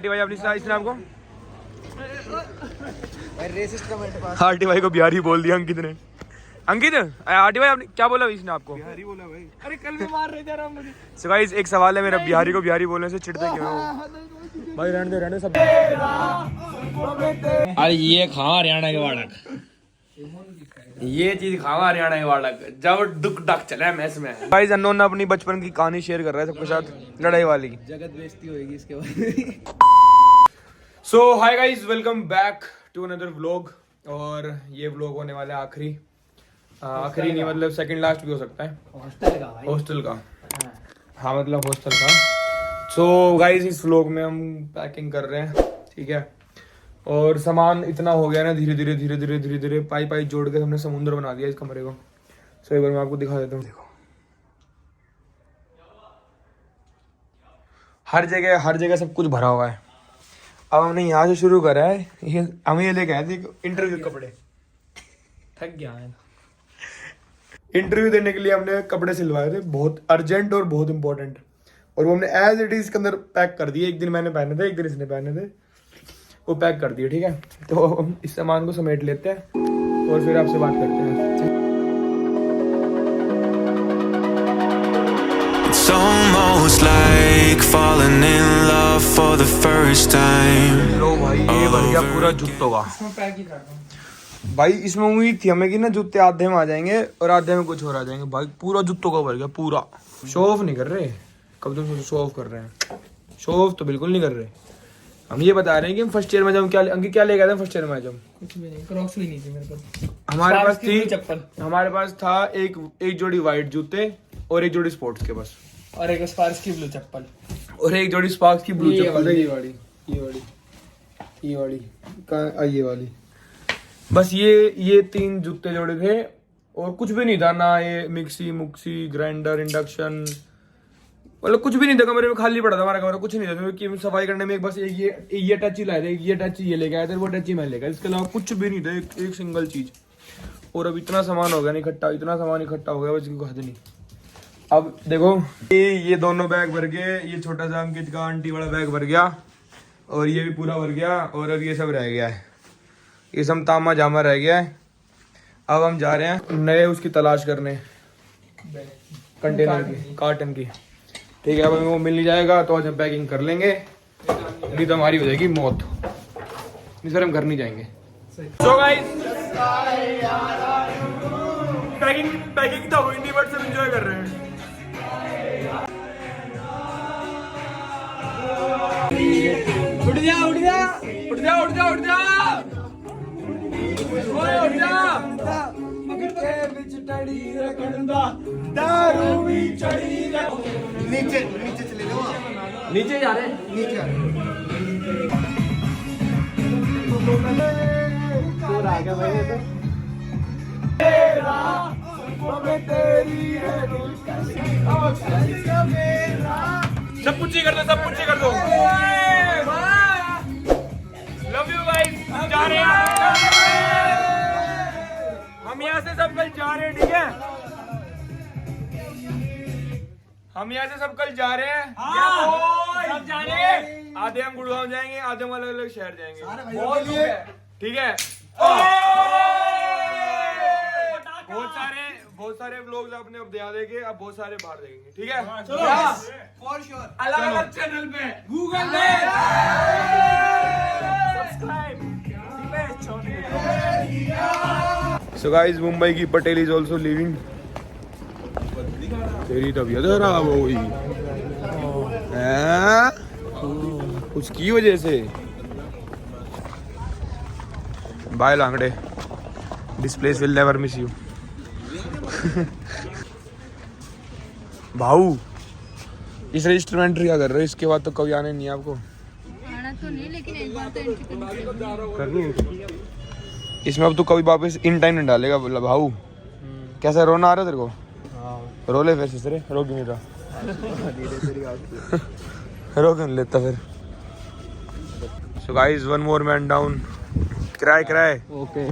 RT भाई अपनी इस नाम को आरटी भाई को बिहारी बोल दिया अंकित ने। अंकित आरटी भाई आपने क्या बोला इसने आपको? बिहारी बोला भाई। अरे कल भी मार रहे थे यार मुझे। सो गाइस एक सवाल है मेरा, बिहारी को बिहारी बोलने से चिढ़ते क्यों हो? भाई रहने दे सब। अरे ये खा हरियाणा के बालक, ये चीज खावा हरियाणा के बालक जब दुख डक चले मैस में। गाइस अननोन अपनी बचपन की कहानी शेयर कर रहा है सबके साथ, लड़ाई वाली। जगत बेइज्जती होगी इसके बाद। So hi guys, welcome back to another vlog. और ये व्लॉग होने वाला है आखिरी नहीं, मतलब सेकंड लास्ट भी हो सकता है। हॉस्टल का हाँ मतलब हॉस्टल का। सो गाइस इस व्लॉग में हम पैकिंग कर रहे हैं, ठीक है। और सामान इतना हो गया ना, धीरे धीरे पाई जोड़ के हमने समुद्र बना दिया इस कमरे को। सो एक बार मैं आपको दिखा देता हूँ। देखो हर जगह सब कुछ भरा हुआ है। अब हमने यहाँ से शुरू करा है, हम ये लेके आए थे इंटरव्यू कपड़े। थक गया है। इंटरव्यू देने के लिए हमने कपड़े सिलवाए थे, बहुत अर्जेंट और बहुत इंपॉर्टेंट। और वो हमने एज इट इज इसके अंदर पैक कर दिए। एक दिन मैंने पहने थे, एक दिन इसने पहने थे, वो पैक कर दिए, ठीक है। तो हम इस सामान को समेट लेते हैं और फिर आपसे बात करते हैं। It's almost like falling in love for the first time. लो भाई ये भर गया पूरा जूतों का। इसमें पैक ही करता हूं भाई इसमें उम्मीद थी हमें कि ना जूते आधे में आ जाएंगे और आधे में कुछ और आ जाएंगे। भाई पूरा जूतों का भर गया पूरा। शो ऑफ नहीं कर रहे, कब तुम शो ऑफ कर रहे हैं? शो ऑफ तो बिल्कुल नहीं कर रहे। हम ये बता रहे हैं कि हम फर्स्ट ईयर में जब क्या ले गए थे फर्स्ट ईयर में जब? कुछ भी नहीं, क्रॉक्स भी नहीं थी मेरे पास। हमारे पास थी चप्पल, हमारे पास था एक जोड़ी वाइट जूते और एक जोड़ी स्पोर्ट्स के बस, और एक स्पार्क्स की ब्लू चप्पल, और एक जोड़ी स्पार्क्स की ब्लू ये चप्पल। वाली। ये वाली बस ये 3 जूते जोड़े थे और कुछ भी नहीं था ना। ये मिक्सी मुक्सी ग्राइंडर इंडक्शन मतलब कुछ भी नहीं था। कमरे में खाली पड़ा था हमारा कमरा, कुछ नहीं था। क्योंकि सफाई करने में एक बस ये टच ही लाए थे, ये टच ये लेके आए थे, वो टच ही मैं लेके आया। इसके अलावा कुछ भी नहीं था, एक सिंगल चीज। और अब इतना सामान हो गया ना इकट्ठा, इतना सामान इकट्ठा हो गया बस कोई हद नहीं। अब देखो ये दोनों बैग भर गए, ये छोटा सा अंकित का आंटी वाला बैग भर गया, और ये भी पूरा भर गया, और अब ये सब रह गया है, ये सब तामा जामा रह गया है। अब हम जा रहे हैं नए उसकी तलाश करने, कंटेनर की, कार्टन की, ठीक है। अब हमें वो मिल नहीं जाएगा तो आज हम पैकिंग कर लेंगे, नहीं तो हमारी हो जाएगी मौत। नहीं सर हम घर नहीं जाएंगे। सो गाइस पैकिंग तो हुई नहीं बट सब एंजॉय कर रहे हैं। उठ जा उठ जा उठ जा उठ जा उठ जा ओए उठ जा। नीचे जा रहे सब कुछ ही कर दो, सब कुछ ही कर दो। लव यू गाइस, जा रहे हैं हम यहाँ से सब कल जा रहे हैं, ठीक है। हम यहाँ से सब कल जा रहे हैं, सब जा रहे हैं। आधे हम गुड़गांव जाएंगे, आधे हम अलग अलग शहर जाएंगे, ठीक है। बहुत सारे व्लॉग्स आपने अब ध्यान देंगे, अब बहुत सारे बाहर देखेंगे, ठीक है। फॉर श्योर अलग अलग चैनल पे, गूगल पे सब्सक्राइब। सो गाइस मुंबई की पटेल इज ऑल्सो लिविंग। तेरी तबीयत खराब हो गई उसकी वजह से। Bye Langde, this place will never miss you. भाऊ इस रजिस्टर में एंट्री क्या कर रहे हो? इसके बाद तो कभी आने नहीं है आपको। आना तो नहीं, लेकिन एक बार तो एंट्री करनी है। इसमें अब तो कभी वापस इन टाइम नहीं डालेगा बोला भाऊ। कैसा रोना आ रहा है तेरे को? रो ले फिर से, रो क्यों नहीं रहा? रो क्यों नहीं लेता फिर? So guys one more man down. किराए ओके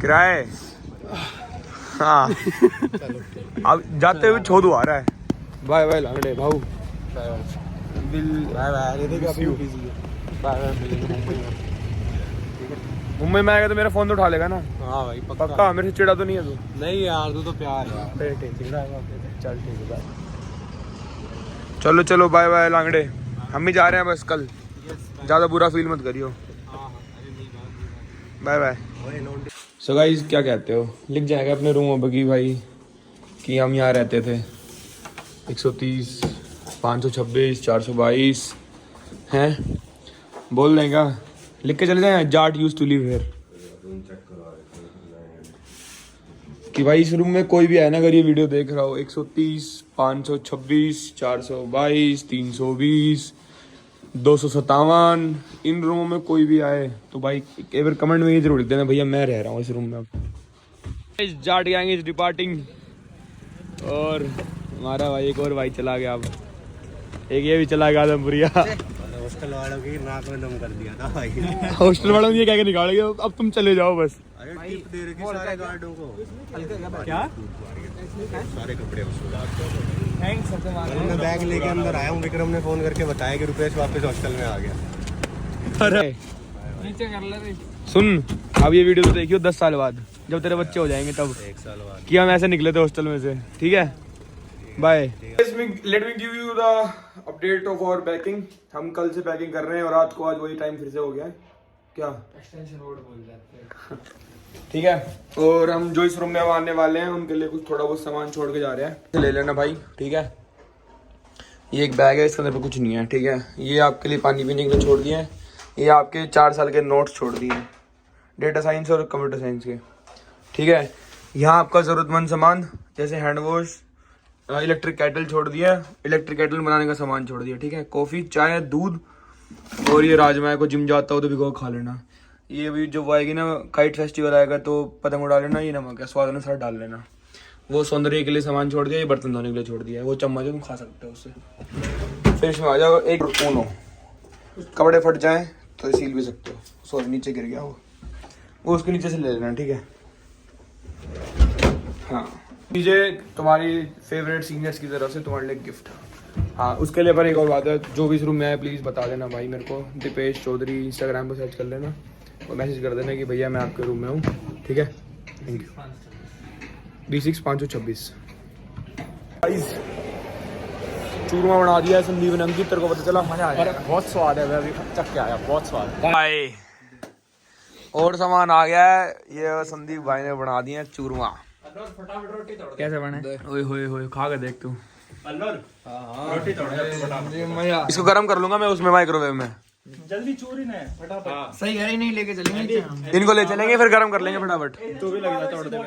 किराए। हाँ अब जाते हुए छोदू आ रहा है। बाय बाय लांगड़े भाऊ। Bye bye. मुंबई में आएगा तो मेरा फोन तो उठा लेगा ना? हाँ भाई पक्का? मेरे से चिढ़ा तो नहीं है तू? नहीं यार, तू तो प्यार है। फिर ठीक है, चल ठीक है, बाय। चलो चलो, बाय बाय लांगड़े, हम भी जा रहे हैं बस कल, ज़्यादा बुरा फील मत करियो, बाय बाय। सो गाइस, क्या कहते हो, लिख जाएगा अपने रूम में कि भाई कि हम यहाँ रहते थे, 130, 526, 422 हैं, बोल देंगे, लिख के चले जाए, Jat use to live here, कि भाई इस रूम में कोई भी आए ना, अगर ये वीडियो देख रहा हो, 130, 526, 422, 320, 257, इन रूमों में कोई भी आए तो भाई एक बार कमेंट में ये जरूर लिख देना, भैया मैं रह रहा हूँ इस रूम में। अब जाट गैंग इज डिपार्टिंग, और हमारा भाई एक और भाई चला गया, अब एक ये भी चला गया आदमपुरिया। हॉस्टल वालों की नाक में दम कर दिया था भाई। हॉस्टल वालों ने ये कह के निकाल गया, अब तुम चले जाओ बस। अरे टिप दे रखे सारे गार्डों को। क्या? सारे कपड़े मैं बैग लेके अंदर आया हूँ, विक्रम ने फोन करके बताया कि रुपेश वापस हॉस्टल में आ गया। अरे नीचे कर ले, सुन अब ये वीडियो तो देखियो 10 साल बाद, जब तेरे बच्चे हो जाएंगे तब, 1 साल बाद कि हम ऐसे निकले थे हॉस्टल में से, ठीक है, bye. Let me give you the update of our packing. हम कल से पैकिंग कर रहे हैं और रात को आज वही टाइम फिर से हो गया है, क्या एक्सटेंशन रोड बोल जाते हैं, ठीक है। और हम जो इस रूम में आने वाले हैं उनके लिए कुछ थोड़ा बहुत सामान छोड़ के जा रहे हैं, ले लेना भाई, ठीक है। ये एक बैग है, इसके अंदर पे कुछ नहीं है, ठीक है। ये आपके लिए पानी पीने के लिए छोड़ दिए हैं, ये आपके 4 साल के नोट्स छोड़ दिए हैं, डेटा साइंस और कंप्यूटर साइंस के, ठीक है। यहाँ आपका ज़रूरतमंद सामान जैसे हैंड वॉश, इलेक्ट्रिक केटल छोड़ दिया, इलेक्ट्रिक केटल बनाने का सामान छोड़ दिया, ठीक है। कॉफ़ी, चाय, दूध, और ये राजमा को जिम जाता हो तो भिगो खा लेना। ये भी जब वो आएगी ना, काइट फेस्टिवल आएगा तो पतंग उड़ा लेना, ये नमक है स्वाद अनुसार डाल लेना। वो सौंदर्य के लिए सामान छोड़ दिया, ये बर्तन धोने के लिए छोड़ दिया है, वो चम्मच है तुम खा सकते हो उससे। फिर इसमें आ जाओ एक ऊनो, कपड़े फट जाएँ तो सील भी सकते हो, सॉरी नीचे गिर गया वो उसके नीचे से ले लेना, ठीक है। हाँ, मुझे तुम्हारी फेवरेट सीनियर्स की तरफ से तुम्हारे लिए गिफ्ट। हाँ, उसके लिए पर एक और बात है, जो भी इस रूम में आए प्लीज़ बता देना भाई मेरे को, दीपेश चौधरी इंस्टाग्राम पर सर्च कर लेना और मैसेज कर देना कि भैया मैं आपके रूम में हूँ, ठीक है। Thank you. B6 526 चूरमा बना दिया है संदीप ने, अंकित तेरे को पता चला? मजा आया, बहुत स्वाद है, अभी चख के आया, बहुत स्वाद भाई। और सामान आ गया है, ये संदीप भाई ने बना दिया चूरमा। कैसे बने? ओए होए होए, खा के देख तू। रोटी इसको गर्म कर लूंगा मैं उसमें माइक्रोवेव में। जल्दी चोरी ना फटाफट। सही है, नहीं लेके चलेंगे, इनको ले चलेंगे फिर गर्म कर लेंगे फटाफट। तो भी लग जाता तोड़ देने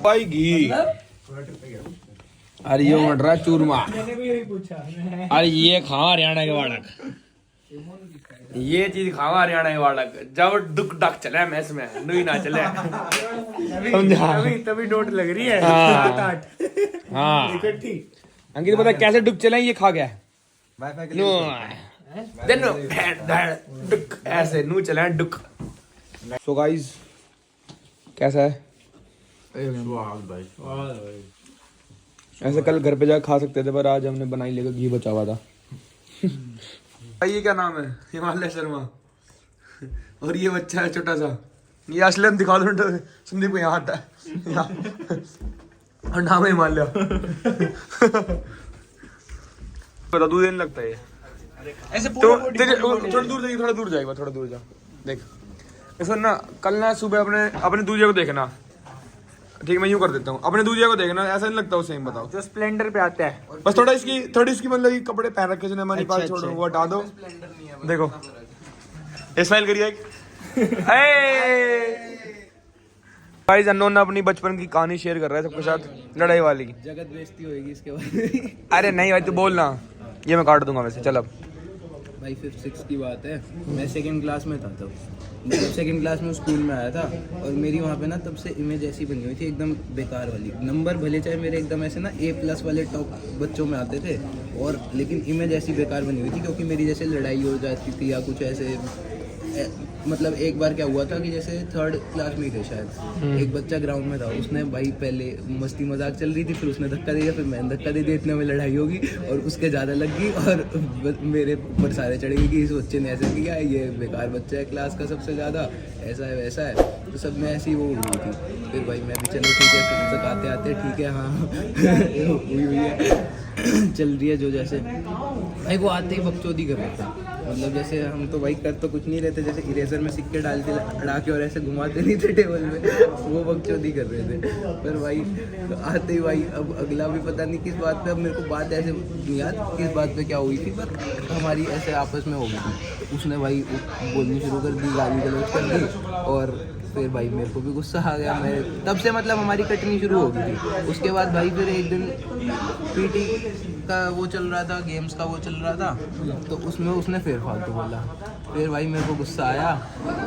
भाई घी, अरे ये मट रहा चूरमा, अरे ये खावा हरियाणा के बालक, ये चीज खावा हरियाणा के बालक, जब दुख डक चले मैस में नुई ना चले, समझा? तभी नोट लग रही है। हाँ अंकित पता कैसे डुक चले, ये खा गया डुक, ऐसे नू चले डुक। सो गाइस कैसा है? ऐसे कल घर पे जाकर खा सकते थे पर आज हमने बनाई लेकर घी बचा हुआ था। ये क्या नाम है? हिमालय शर्मा। और ये बच्चा है छोटा सा, ये असलम दिखा दो संदीप को, यहाँ आता है और नाम है हिमालय। बता दूध देने लगता है ऐसे तो थोड़ा दूर जाएगा, थोड़ा दूर जा देख। ऐसा ना कल ना सुबह अपने दूजिया को देखना, ठीक, मैं यूं कर देता हूँ, अपने दूजिया को देखना, ऐसा नहीं लगता उसे, बताओ जो स्प्लेंडर पे आता है, बस थोड़ा इसकी मतलब कि कपड़े पहन रखे जिन्हें हमारी बात छोड़ो, वो हटा दो। देखो स्माइल करिए। गाइस अननोन अपनी बचपन की कहानी शेयर कर रहा है सबके साथ, लड़ाई वाली। जगत बेइज्जती होएगी इसके बाद। अरे नहीं भाई तू बोलना, ये मैं काट दूंगा वैसे। चल अब भाई 5th-6th की बात है, मैं 2nd क्लास में था तब, जब 2nd क्लास में स्कूल में आया था, और मेरी वहाँ पे ना तब से इमेज ऐसी बनी हुई थी एकदम बेकार वाली। नंबर भले चाहे मेरे एकदम ऐसे ना A+ वाले टॉप बच्चों में आते थे, और लेकिन इमेज ऐसी बेकार बनी हुई थी क्योंकि मेरी जैसे लड़ाई हो जाती थी या कुछ ऐसे मतलब एक बार क्या हुआ था कि जैसे 3rd क्लास में ही थे शायद, एक बच्चा ग्राउंड में था, उसने भाई पहले मस्ती मजाक चल रही थी, फिर उसने धक्का दिया, फिर मैंने धक्का दे दिया, इतने में लड़ाई होगी और उसके ज़्यादा लग गई और मेरे ऊपर सारे चढ़ गए कि इस बच्चे ने ऐसा किया, ये बेकार बच्चा है क्लास का सबसे ज़्यादा, ऐसा है वैसा है, तो सब में ऐसी वो हुई थी। फिर भाई मैं भी चलो ठीक है, फिर तक आते आते ठीक है हाँ हुई है चल रही है जो जैसे भाई वो आते ही बकचोदी कर रहे थे, मतलब जैसे हम तो भाई कर तो कुछ नहीं रहते, जैसे इरेजर में सिक्के डालते अड़ा के और ऐसे घुमाते नहीं थे टेबल में, वो बकचोदी कर रहे थे। पर भाई आते ही भाई अब अगला भी पता नहीं किस बात पे, अब मेरे को बात ऐसे नहीं याद किस बात पे क्या हुई थी, पर हमारी ऐसे आपस में हो गई थी। उसने भाई बोलनी शुरू कर दी, गाली गलौज कर दी और फिर भाई मेरे को भी गुस्सा आ गया, मैं तब से मतलब हमारी कटनी शुरू हो गई थी। उसके बाद भाई फिर एक दिन पीटी का वो चल रहा था, गेम्स का वो चल रहा था, तो उसमें उसने फिर फालतू बोला, फिर भाई मेरे को गुस्सा आया,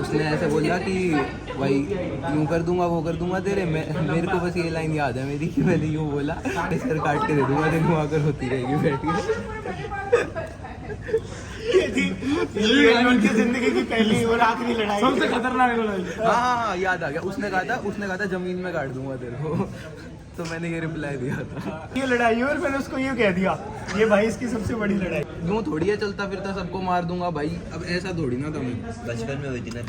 उसने ऐसे बोला कि भाई यूँ कर दूंगा वो कर दूंगा तेरे, मेरे को बस ये लाइन याद है मेरी कि मैंने यूँ बोला सर काट के दे दूंगा तेरे, वहाँ कर होती रहेगी बैठ के। उनकी जिंदगी की पहली और आखिरी लड़ाई, सबसे खतरनाक लड़ाई। हाँ याद आ गया, उसने कहा था जमीन में काट दूंगा तेरे को, तो मैंने ये रिप्लाई दिया था ये लड़ाई और मैंने उसको यूँ कह दिया ये भाई इसकी सबसे बड़ी लड़ाई। यूँ थोड़ी है चलता फिरता सबको मार दूंगा भाई, अब ऐसा थोड़ी ना था मैं बचपन में हुई थी ना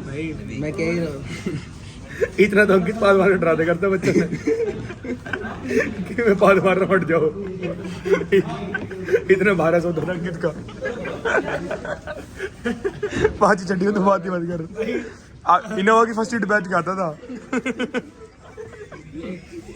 भाई मैं कह ही रहा हूँ। इतना तो अंकित पाद मारने डराते करते बच्चे से कि मैं पाद मारना फट जाओ, इतने भारा सौदा था अंकित का। पांच चड्डियों तो बात ही मत कर। इनोवा की फर्स्ट सीट बैच का आता था।